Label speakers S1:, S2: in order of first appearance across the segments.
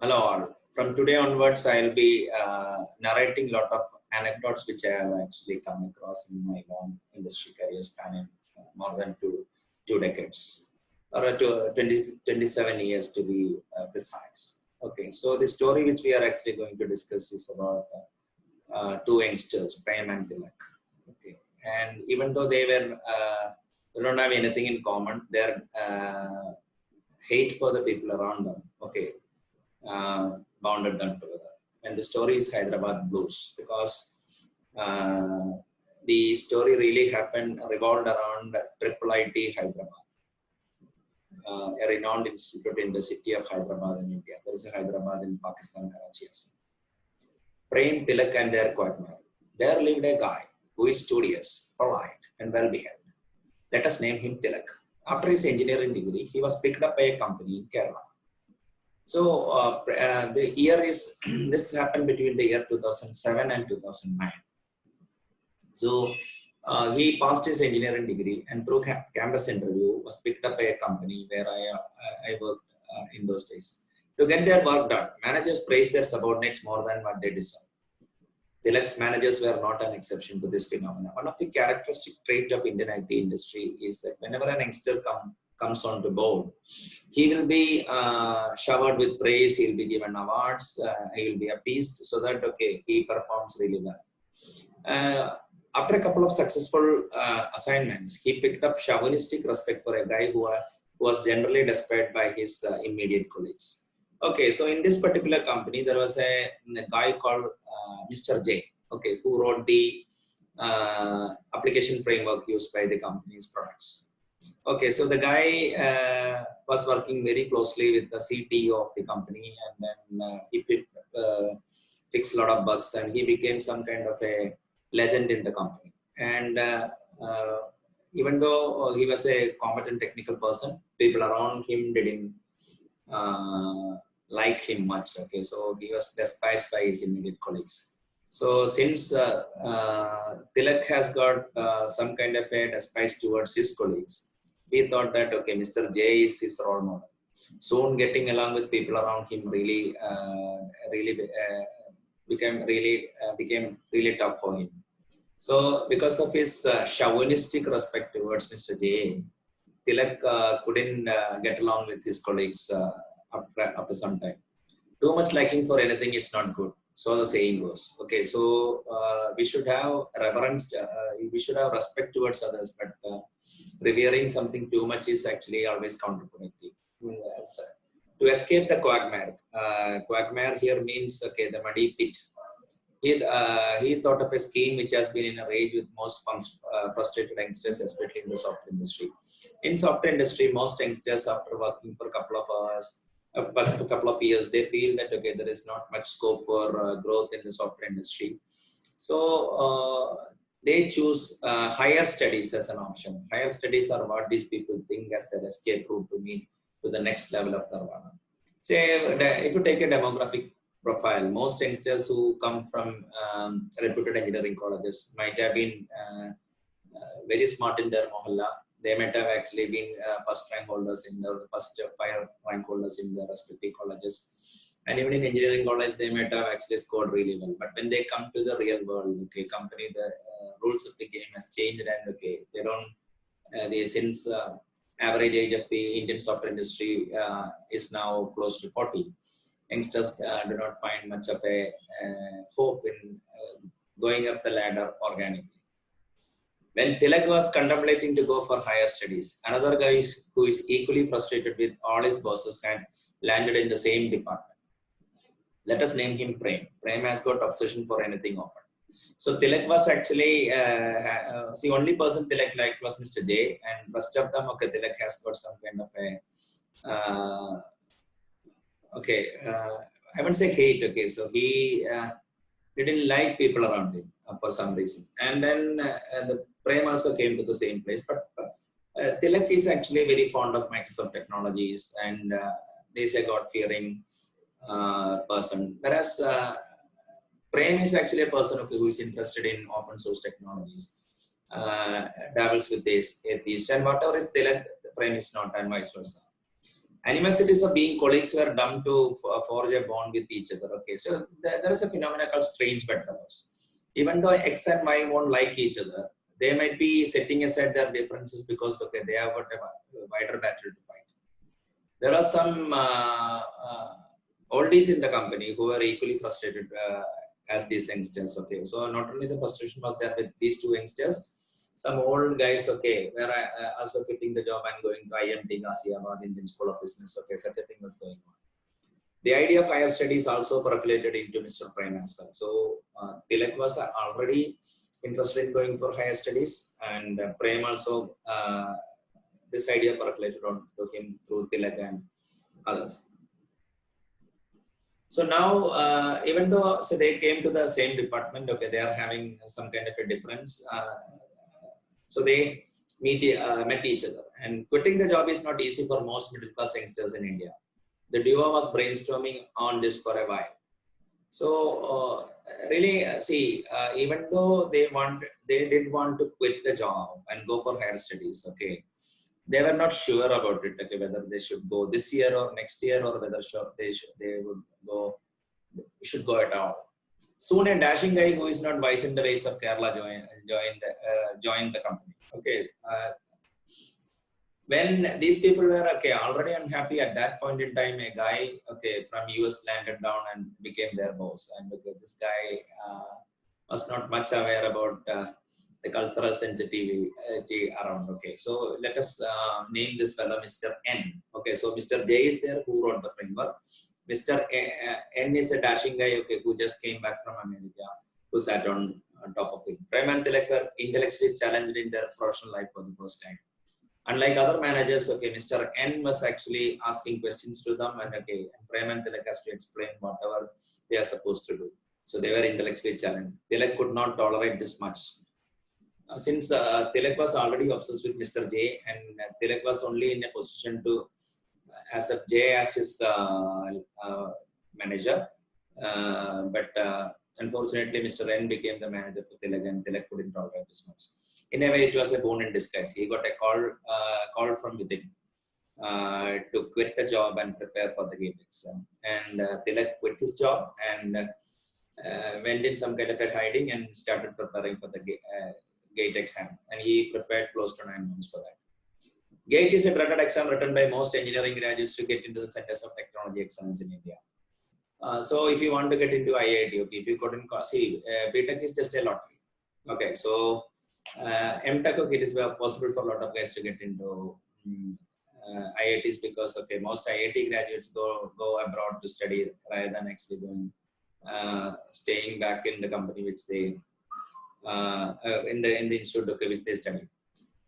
S1: Hello all. From today onwards, I'll be narrating a lot of anecdotes which I have actually come across in my long industry career spanning more than two decades, or 27 years to be precise. Okay, so the story which we are actually going to discuss is about two youngsters, Prem and Tilak. Okay, and even though they don't have anything in common, their hate for the people around them. Okay, bounded them together. And the story is Hyderabad Blues because uh, the story really revolved around Triple IT Hyderabad, a renowned institute in the city of Hyderabad in India. There is a Hyderabad in Pakistan, Karachi. Prem, Tilak, and their quagmire. There lived a guy who is studious, polite, and well behaved. Let us name him Tilak. After his engineering degree, he was picked up by a company in Kerala. So the year is, this happened between the year 2007 and 2009. So he passed his engineering degree and through campus interview was picked up by a company where I worked in those days. To get their work done, managers praised their subordinates more than what they deserve. Tilak's managers were not an exception to this phenomenon. One of the characteristic traits of Indian IT industry is that whenever an youngster comes onto board, he will be showered with praise, he will be given awards, he will be appeased so that, okay, he performs really well. After a couple of successful assignments, he picked up chauvinistic respect for a guy who was generally despised by his immediate colleagues. Okay, so in this particular company, there was a guy called Mr. J, okay, who wrote the application framework used by the company's products. Okay, so the guy was working very closely with the CTO of the company, and then he fixed a lot of bugs, and he became some kind of a legend in the company. And even though he was a competent technical person, people around him didn't like him much. Okay, so he was despised by his immediate colleagues. So since Tilak has got some kind of a despise towards his colleagues, he thought that, okay, Mr. J is his role model. Soon getting along with people around him became really tough for him. So because of his chauvinistic respect towards Mr. J, Tilak couldn't get along with his colleagues after some time. Too much liking for anything is not good. So the saying goes. Okay, so we should have reverence, we should have respect towards others, but revering something too much is actually always counterproductive. To escape the quagmire here means, okay, the muddy pit. He thought of a scheme which has been in a rage with most frustrated youngsters, especially in the software industry. In software industry, most youngsters, after working for a couple of hours, a couple of years, they feel that, okay, there is not much scope for growth in the software industry. So they choose higher studies as an option. Higher studies are what these people think as their escape route to the next level of nirvana. Say, if you take a demographic profile, most youngsters who come from reputed engineering colleges might have been very smart in their mohalla. They might have actually been first rank holders in the first fire rank holders in their respective colleges. And even in engineering college, they might have actually scored really well. But when they come to the real world, okay, company, the rules of the game has changed, and okay, they don't, since average age of the Indian software industry is now close to 40. Youngsters do not find much of a hope in going up the ladder organically. When Tilak was contemplating to go for higher studies, another guy who is equally frustrated with all his bosses had landed in the same department. Let us name him Prem. Prem has got obsession for anything open. So Tilak was actually, the only person Tilak liked was Mr. J, and rest of them, okay, Tilak has got some kind of a, I wouldn't say hate, okay, so he didn't like people around him for some reason. And then the Prem also came to the same place, but Tilak is actually very fond of Microsoft technologies, and he's a God-fearing person. Whereas Prem is actually a person who is interested in open source technologies, dabbles with this atheist, and whatever is Tilak, Prem is not, and vice versa. Animosities of being colleagues were done to forge a bond with each other. Okay, so there is a phenomenon called strange bedfellows. Even though X and Y won't like each other, they might be setting aside their differences because okay, they have got a wider battle to fight. There are some oldies in the company who are equally frustrated as these youngsters. Okay, so not only the frustration was there with these two youngsters, some old guys, okay, were also quitting the job and going to IMT, Ghaziabad, Indian School of Business. Okay, such a thing was going on. The idea of higher studies also percolated into Mr. Prem as well. So Tilak was already interested in going for higher studies, and Prem also this idea percolated on to him through Tilak and others. So now, even though so they came to the same department, okay, they are having some kind of a difference. So they met each other. And quitting the job is not easy for most middle class youngsters in India. The duo was brainstorming on this for a while. So really, see, even though they did want to quit the job and go for higher studies, okay, they were not sure about it, okay, whether they should go this year or next year, or whether they would go should go at all. Soon a dashing guy who is not wise in the ways of Kerala joined the company. Okay, when these people were okay already unhappy at that point in time, a guy okay from US landed down and became their boss, and okay, this guy was not much aware about the cultural sensitivity around. Okay, so let us name this fellow Mr. N. Okay, so Mr. J is there who wrote the framework. Mr. N is a dashing guy, okay, who just came back from America, who sat on top of it. Prem and Tilak were intellectually challenged in their professional life for the first time. Unlike other managers, okay, Mr. N was actually asking questions to them, and okay, and Prem and Tilak has to explain whatever they are supposed to do. So they were intellectually challenged. Tilak could not tolerate this much. Since Tilak was already obsessed with Mr. J, and Tilak was only in a position to accept J as his manager, but unfortunately, Mr. N became the manager for Tilak, and Tilak couldn't tolerate this much. In a way, it was a boon in disguise. He got a call from within to quit the job and prepare for the GATE exam. And Tilak quit his job and went in some kind of a hiding and started preparing for the GATE exam. And he prepared close to 9 months for that. GATE is a dreaded exam written by most engineering graduates to get into the centers of technology exams in India. So if you want to get into IIT, okay, if you couldn't see, BTech is just a lottery. Okay, so MTech, okay, it is possible for a lot of guys to get into IITs because okay, most IIT graduates go abroad to study rather than actually going staying back in the company which they in the institute okay, which they study.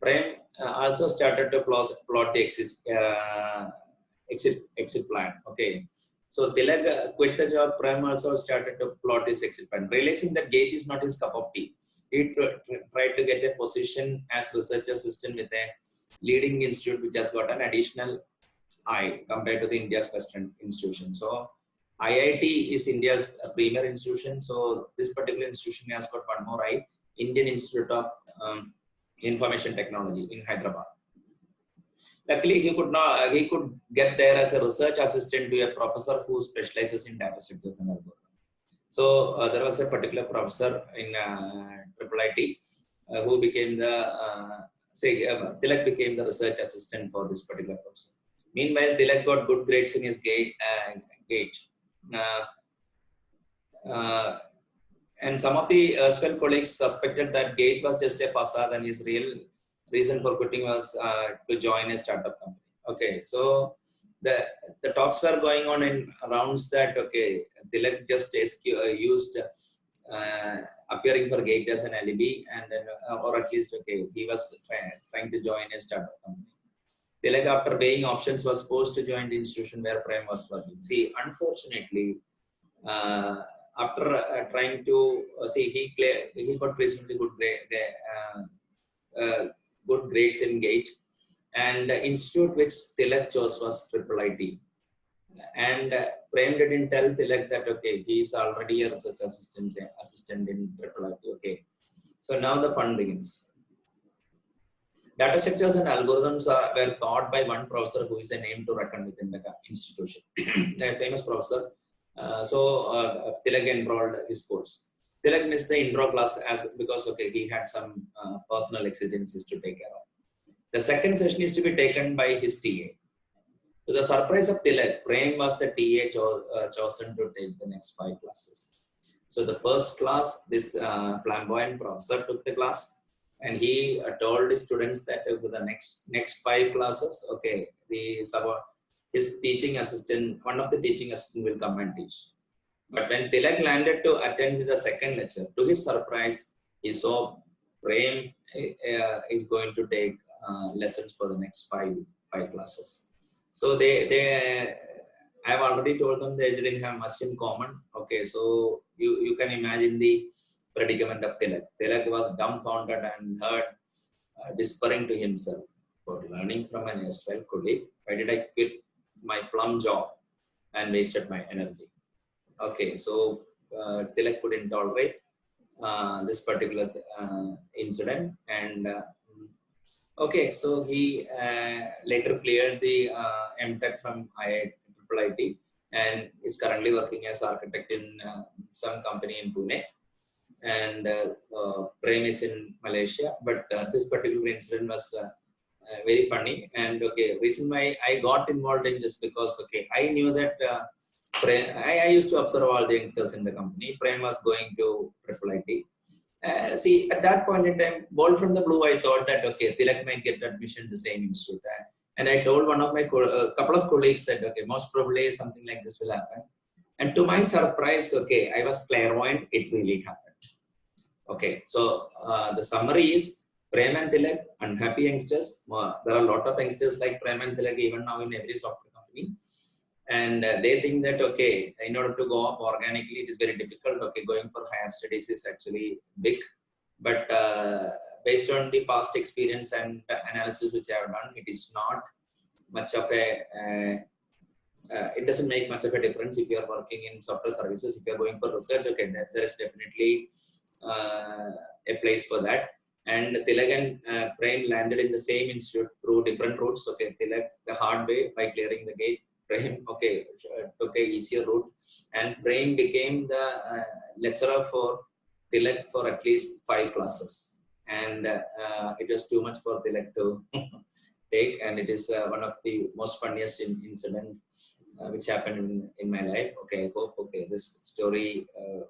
S1: Prem also started to plot the exit plan. Okay, so Tilak quit the job. Prem also started to plot his exit plan, realizing that GATE is not his cup of tea. He tried to get a position as research assistant with a leading institute which has got an additional I compared to the India's Western institution. So IIT is India's premier institution. So this particular institution has got one more I, Indian Institute of Information Technology in Hyderabad. Luckily, he could get there as a research assistant to a professor who specializes in data structures and algorithms. So there was a particular professor in IIT who became the Tilak became the research assistant for this particular professor. Meanwhile, Tilak got good grades in his GATE. And some of the erstwhile colleagues suspected that GATE was just a facade and his real reason for quitting was to join a startup company. Okay, so the talks were going on in rounds that okay, Tilak just used appearing for GATE as an alibi, and then, or at least okay, he was trying to join a startup company. Tilak, after weighing options, was forced to join the institution where Prem was working. See, unfortunately, after trying to see, he got reasonably good grades in GATE, and the institute which Tilak chose was IIIT. And Prem didn't tell Tilak that okay, he is already a research assistant in IIIT. Okay, so now the fun begins. Data structures and algorithms were taught by one professor who is a name to reckon within the institution, a famous professor. Tilak enrolled his course. Tilak missed the intro class because he had some personal exigencies to take care of. The second session is to be taken by his TA. To the surprise of Tilak, Prem was the TA chosen to take the next 5 classes. So the first class, this flamboyant professor took the class, and he told his students that for the next 5 classes, his teaching assistant, one of the teaching assistant will come and teach. But when Tilak landed to attend the second lecture, to his surprise, he saw Prem is going to take lessons for the next five classes. So I have already told them they didn't have much in common. Okay, so you can imagine the predicament of Tilak. Tilak was dumbfounded and heard whispering to himself, for learning from an erstwhile colleague, why did I quit my plum job and wasted my energy? Okay, so Tilak couldn't tolerate this particular incident, and okay, so he later cleared the MTech from IIT and is currently working as architect in some company in Pune. And Prem is in Malaysia, but this particular incident was very funny. And reason why I got involved in this because I knew that I used to observe all the youngsters in the company. Prem was going to IIT. See, at that point in time, ball from the blue, I thought that Tilak might get admission to the same institute, and I told one of my couple of colleagues that most probably something like this will happen. And to my surprise, I was clairvoyant; it really happened. Okay, so the summary is Prem and Tilak, unhappy youngsters. There are a lot of youngsters like Prem and Tilak even now in every software company. And they think that, in order to go up organically, it is very difficult. Going for higher studies is actually big. But based on the past experience and analysis which I have done, it is not much of a, it doesn't make much of a difference if you are working in software services. If you are going for research, there is definitely a place for that. And Tilak and Prem landed in the same institute through different routes. Tilak the hard way by clearing the gate. Prem, took a easier route, and Prem became the lecturer for Tilak for at least 5 classes, and it was too much for Tilak to take, and it is one of the most funniest incident which happened in my life. I hope this story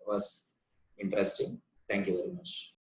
S1: was interesting. Thank you very much.